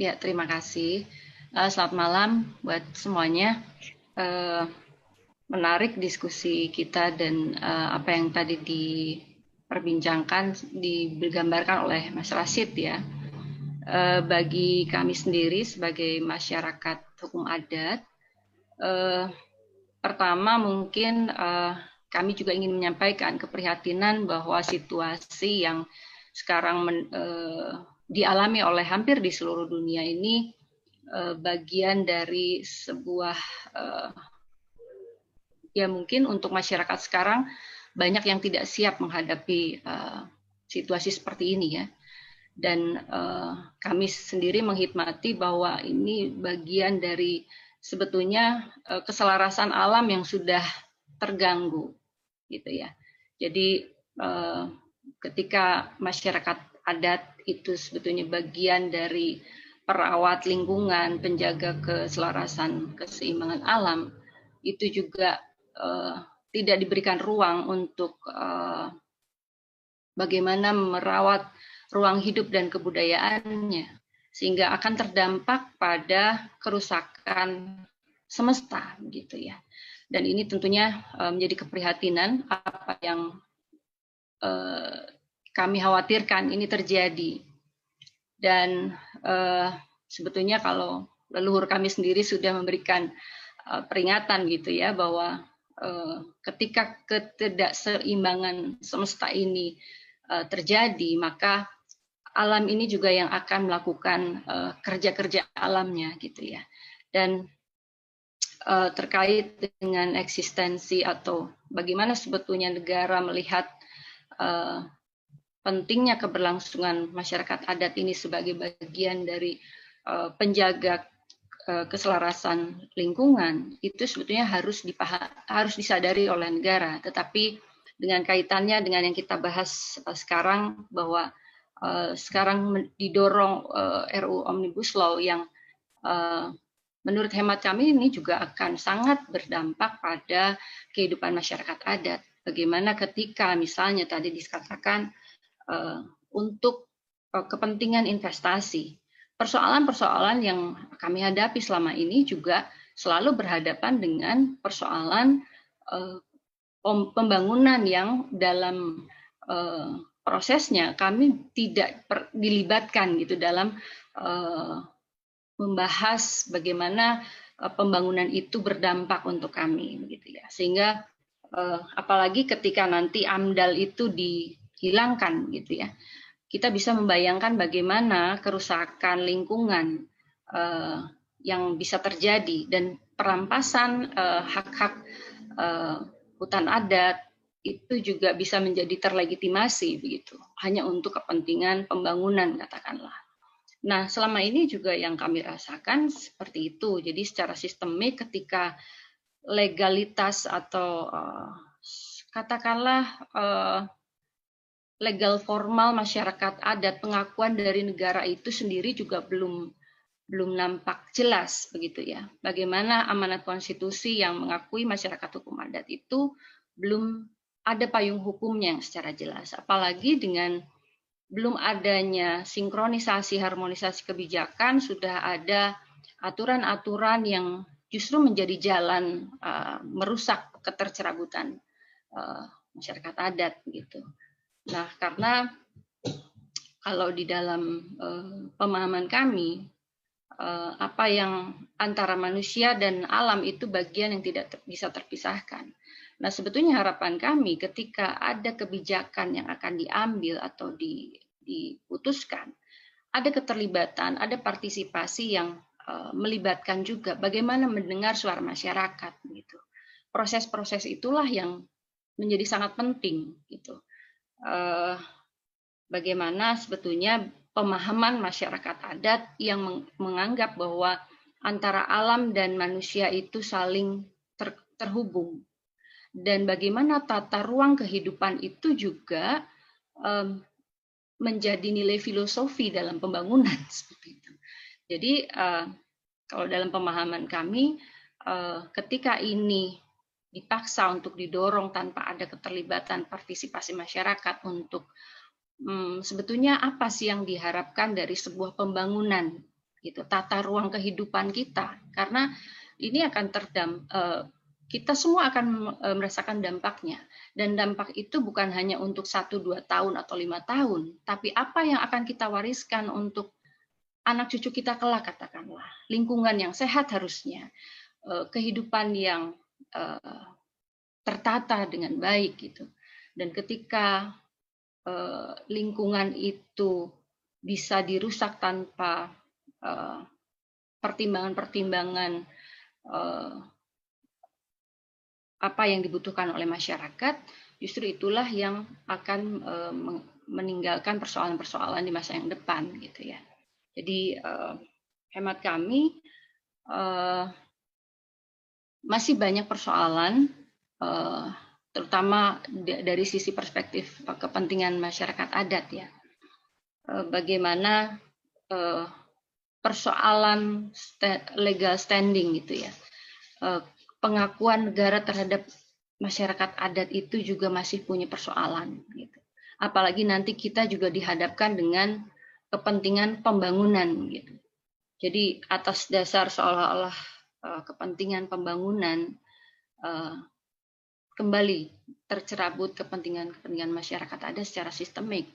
Ya, terima kasih. Selamat malam buat semuanya. Eh, Menarik diskusi kita dan apa yang tadi diperbincangkan, digambarkan oleh Mas Rasid ya. Bagi kami sendiri sebagai masyarakat hukum adat, eh, pertama mungkin kami juga ingin menyampaikan keprihatinan bahwa situasi yang sekarang dialami oleh hampir di seluruh dunia ini bagian dari sebuah ya mungkin untuk masyarakat sekarang banyak yang tidak siap menghadapi situasi seperti ini ya. Dan kami sendiri menghikmati bahwa ini bagian dari sebetulnya keselarasan alam yang sudah terganggu gitu ya. Jadi ketika masyarakat adat itu sebetulnya bagian dari perawat lingkungan, penjaga keselarasan keseimbangan alam, itu juga tidak diberikan ruang untuk bagaimana merawat ruang hidup dan kebudayaannya, sehingga akan terdampak pada kerusakan semesta, gitu ya. Dan ini tentunya menjadi keprihatinan apa yang kami khawatirkan ini terjadi. Dan sebetulnya kalau leluhur kami sendiri sudah memberikan peringatan gitu ya bahwa ketika ketidakseimbangan semesta ini terjadi, maka alam ini juga yang akan melakukan kerja-kerja alamnya gitu ya. Dan terkait dengan eksistensi atau bagaimana sebetulnya negara melihat pentingnya keberlangsungan masyarakat adat ini sebagai bagian dari penjaga keselarasan lingkungan, itu sebetulnya harus disadari oleh negara. Tetapi dengan kaitannya dengan yang kita bahas sekarang, bahwa sekarang didorong RUU Omnibus Law yang menurut hemat kami ini juga akan sangat berdampak pada kehidupan masyarakat adat. Bagaimana ketika misalnya tadi dikatakan untuk kepentingan investasi, persoalan-persoalan yang kami hadapi selama ini juga selalu berhadapan dengan persoalan pembangunan yang dalam prosesnya kami tidak dilibatkan gitu dalam membahas bagaimana pembangunan itu berdampak untuk kami begitu ya. Sehingga apalagi ketika nanti AMDAL itu dihilangkan gitu ya, kita bisa membayangkan bagaimana kerusakan lingkungan yang bisa terjadi dan perampasan hak-hak hutan adat itu juga bisa menjadi terlegitimasi begitu, hanya untuk kepentingan pembangunan katakanlah. Nah, selama ini juga yang kami rasakan seperti itu. Jadi secara sistemik ketika legalitas atau katakanlah legal formal masyarakat adat, pengakuan dari negara itu sendiri juga belum nampak jelas begitu ya. Bagaimana amanat konstitusi yang mengakui masyarakat hukum adat itu belum ada payung hukumnya yang secara jelas. Apalagi dengan belum adanya sinkronisasi harmonisasi kebijakan, sudah ada aturan-aturan yang justru menjadi jalan merusak ketercerabutan masyarakat adat gitu. Nah, karena kalau di dalam pemahaman kami, apa yang antara manusia dan alam itu bagian yang tidak bisa terpisahkan. Nah, sebetulnya harapan kami ketika ada kebijakan yang akan diambil atau diputuskan, ada keterlibatan, ada partisipasi yang melibatkan juga bagaimana mendengar suara masyarakat gitu. Proses-proses itulah yang menjadi sangat penting gitu. Bagaimana sebetulnya pemahaman masyarakat adat yang menganggap bahwa antara alam dan manusia itu saling terhubung, dan bagaimana tata ruang kehidupan itu juga menjadi nilai filosofi dalam pembangunan seperti itu. Jadi kalau dalam pemahaman kami, ketika ini dipaksa untuk didorong tanpa ada keterlibatan partisipasi masyarakat untuk sebetulnya apa sih yang diharapkan dari sebuah pembangunan gitu, tata ruang kehidupan kita, karena ini akan kita semua akan merasakan dampaknya, dan dampak itu bukan hanya untuk 1-2 tahun atau 5 tahun, tapi apa yang akan kita wariskan untuk anak cucu kita kelak, katakanlah lingkungan yang sehat harusnya, kehidupan yang tertata dengan baik gitu. Dan ketika lingkungan itu bisa dirusak tanpa pertimbangan-pertimbangan apa yang dibutuhkan oleh masyarakat, justru itulah yang akan meninggalkan persoalan-persoalan di masa yang depan gitu ya. Jadi hemat kami masih banyak persoalan, terutama dari sisi perspektif kepentingan masyarakat adat ya. Bagaimana persoalan legal standing gitu ya, pengakuan negara terhadap masyarakat adat itu juga masih punya persoalan gitu. Apalagi nanti kita juga dihadapkan dengan kepentingan pembangunan gitu. Jadi atas dasar seolah-olah kepentingan pembangunan kembali tercerabut kepentingan masyarakat adat secara sistemik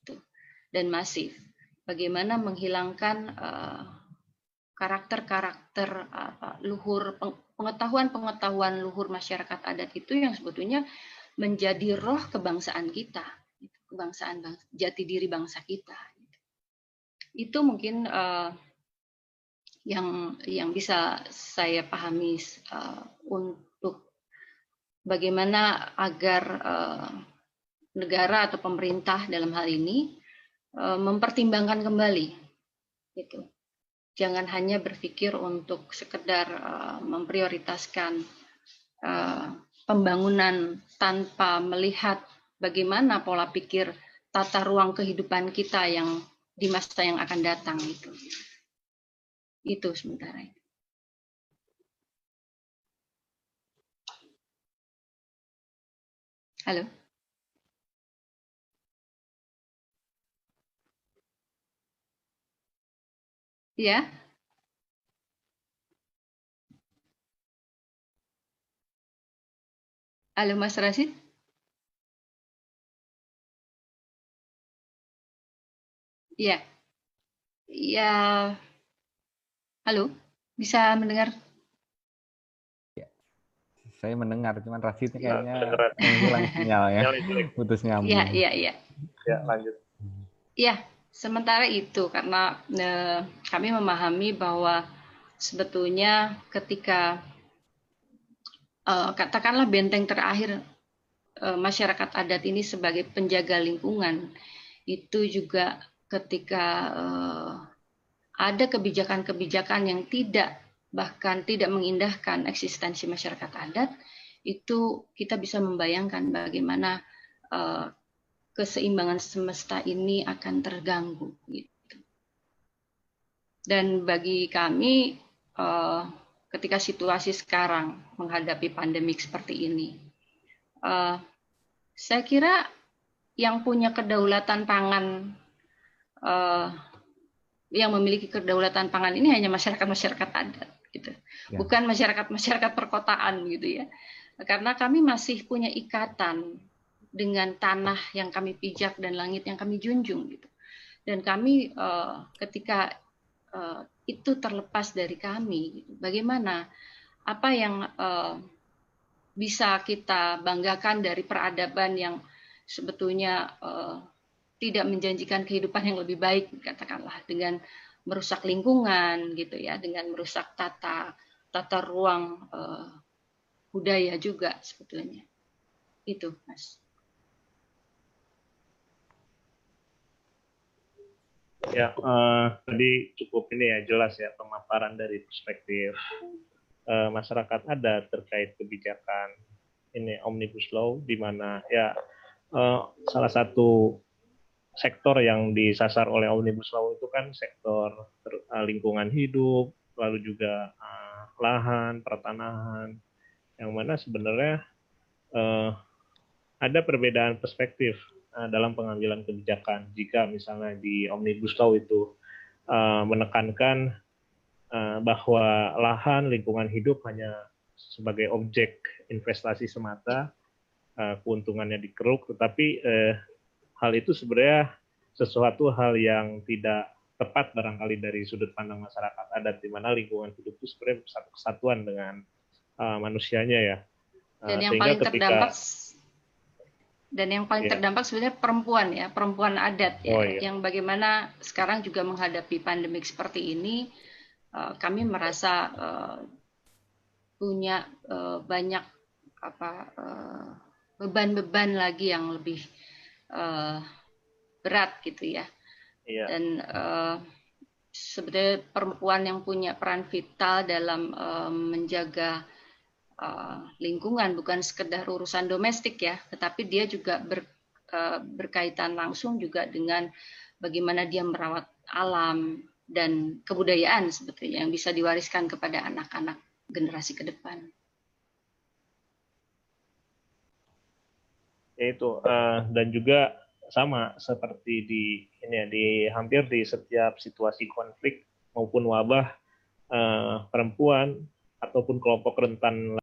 gitu, dan masif. Bagaimana menghilangkan karakter-karakter luhur, pengetahuan luhur masyarakat adat itu yang sebetulnya menjadi roh kebangsaan kita, kebangsaan jati diri bangsa kita. Itu mungkin yang bisa saya pahami untuk bagaimana agar negara atau pemerintah dalam hal ini mempertimbangkan kembali gitu. Jangan hanya berpikir untuk sekedar memprioritaskan pembangunan tanpa melihat bagaimana pola pikir tata ruang kehidupan kita yang di masa yang akan datang itu. Itu sementara. Halo. Ya. Halo Mas Rasid. Ya. Ya. Halo. Bisa mendengar? Ya. Saya mendengar, cuman Rasidnya kayaknya menghilang sinyalnya. Putus nyambung. Iya. Ya, lanjut. Ya, sementara itu karena kami memahami bahwa sebetulnya ketika katakanlah benteng terakhir masyarakat adat ini sebagai penjaga lingkungan, itu juga ketika ada kebijakan-kebijakan yang bahkan tidak mengindahkan eksistensi masyarakat adat, itu kita bisa membayangkan bagaimana keseimbangan semesta ini akan terganggu gitu. Dan bagi kami ketika situasi sekarang menghadapi pandemik seperti ini, saya kira yang punya kedaulatan pangan, yang memiliki kedaulatan pangan ini hanya masyarakat adat gitu, bukan masyarakat perkotaan gitu ya, karena kami masih punya ikatan dengan tanah yang kami pijak dan langit yang kami junjung gitu. Dan kami ketika itu terlepas dari kami, gitu, bagaimana apa yang bisa kita banggakan dari peradaban yang sebetulnya tidak menjanjikan kehidupan yang lebih baik, katakanlah dengan merusak lingkungan gitu ya, dengan merusak tata ruang budaya juga sebetulnya. Itu, Mas. Ya, tadi cukup ini ya, jelas ya pemaparan dari perspektif masyarakat adat terkait kebijakan ini Omnibus Law, di mana ya salah satu sektor yang disasar oleh Omnibus Law itu kan sektor lingkungan hidup, lalu juga lahan, pertanahan, yang mana sebenarnya ada perbedaan perspektif dalam pengambilan kebijakan. Jika misalnya di Omnibus Law itu menekankan bahwa lahan, lingkungan hidup hanya sebagai objek investasi semata, keuntungannya dikeruk, tetapi hal itu sebenarnya sesuatu hal yang tidak tepat barangkali dari sudut pandang masyarakat adat, di mana lingkungan hidup itu sebenarnya satu kesatuan dengan manusianya ya. Dan yang paling terdampak sebenarnya perempuan ya, perempuan adat ya, yang bagaimana sekarang juga menghadapi pandemik seperti ini, kami merasa punya banyak beban-beban lagi yang lebih berat gitu ya. Dan sebenarnya perempuan yang punya peran vital dalam menjaga lingkungan, bukan sekedar urusan domestik ya, tetapi dia juga berkaitan langsung juga dengan bagaimana dia merawat alam dan kebudayaan sebetulnya yang bisa diwariskan kepada anak-anak generasi ke depan. Yaitu dan juga sama seperti di hampir di setiap situasi konflik maupun wabah, perempuan ataupun kelompok rentan